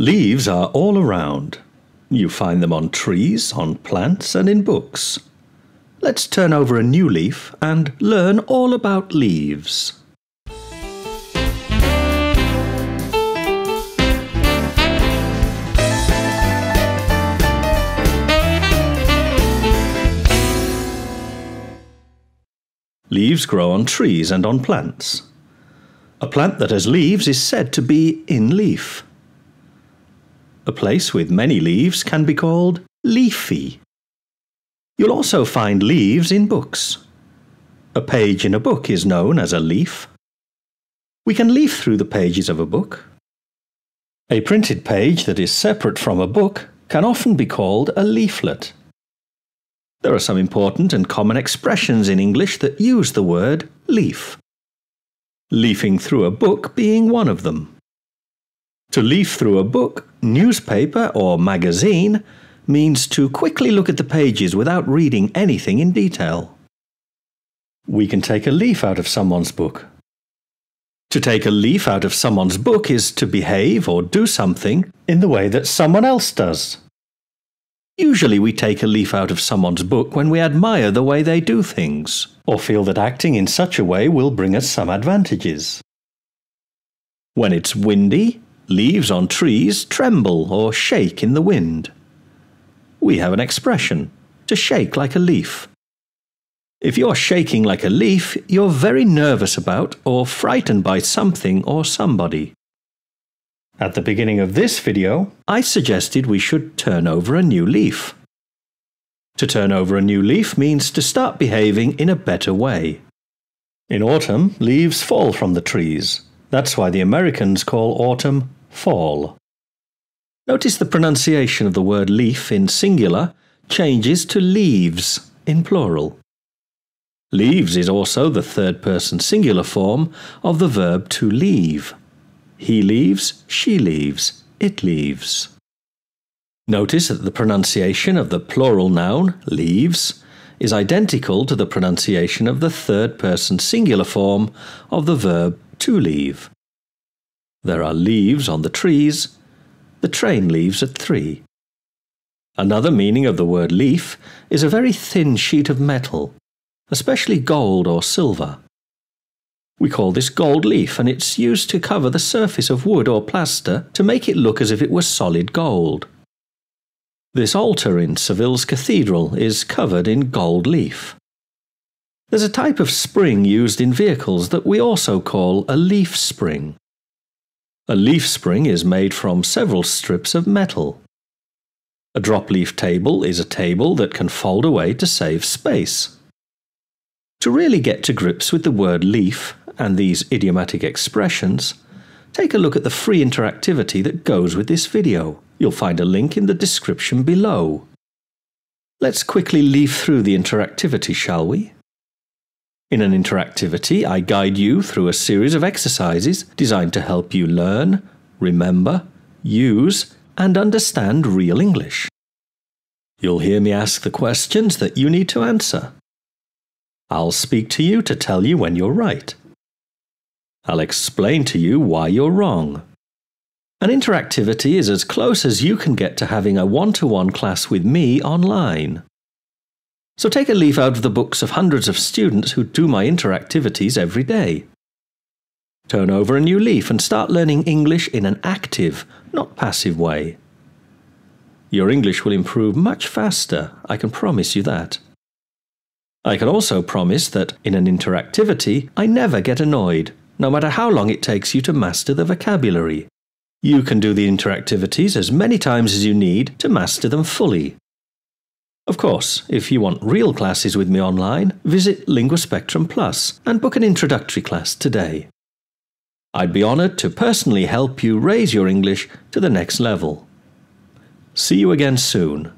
Leaves are all around. You find them on trees, on plants, and in books. Let's turn over a new leaf and learn all about leaves. Leaves grow on trees and on plants. A plant that has leaves is said to be in leaf. A place with many leaves can be called leafy. You'll also find leaves in books. A page in a book is known as a leaf. We can leaf through the pages of a book. A printed page that is separate from a book can often be called a leaflet. There are some important and common expressions in English that use the word leaf. Leafing through a book being one of them. To leaf through a book, newspaper, or magazine means to quickly look at the pages without reading anything in detail. We can take a leaf out of someone's book. To take a leaf out of someone's book is to behave or do something in the way that someone else does. Usually we take a leaf out of someone's book when we admire the way they do things, or feel that acting in such a way will bring us some advantages. When it's windy, leaves on trees tremble or shake in the wind. We have an expression, to shake like a leaf. If you're shaking like a leaf, you're very nervous about or frightened by something or somebody. At the beginning of this video, I suggested we should turn over a new leaf. To turn over a new leaf means to start behaving in a better way. In autumn, leaves fall from the trees. That's why the Americans call autumn fall. Notice the pronunciation of the word leaf in singular changes to leaves in plural. Leaves is also the third-person singular form of the verb to leave. He leaves, she leaves, it leaves. Notice that the pronunciation of the plural noun, leaves, is identical to the pronunciation of the third-person singular form of the verb to leave. There are leaves on the trees. The train leaves at 3. Another meaning of the word leaf is a very thin sheet of metal, especially gold or silver. We call this gold leaf, and it's used to cover the surface of wood or plaster to make it look as if it was solid gold. This altar in Seville's cathedral is covered in gold leaf. There's a type of spring used in vehicles that we also call a leaf spring. A leaf spring is made from several strips of metal. A drop leaf table is a table that can fold away to save space. To really get to grips with the word leaf and these idiomatic expressions, take a look at the free interactivity that goes with this video. You'll find a link in the description below. Let's quickly leaf through the interactivity, shall we? In an interactivity, I guide you through a series of exercises designed to help you learn, remember, use, and understand real English. You'll hear me ask the questions that you need to answer. I'll speak to you to tell you when you're right. I'll explain to you why you're wrong. An interactivity is as close as you can get to having a one-to-one class with me online. So take a leaf out of the books of hundreds of students who do my interactivities every day. Turn over a new leaf and start learning English in an active, not passive way. Your English will improve much faster, I can promise you that. I can also promise that in an interactivity, I never get annoyed, no matter how long it takes you to master the vocabulary. You can do the interactivities as many times as you need to master them fully. Of course, if you want real classes with me online, visit LinguaSpectrum Plus and book an introductory class today. I'd be honoured to personally help you raise your English to the next level. See you again soon.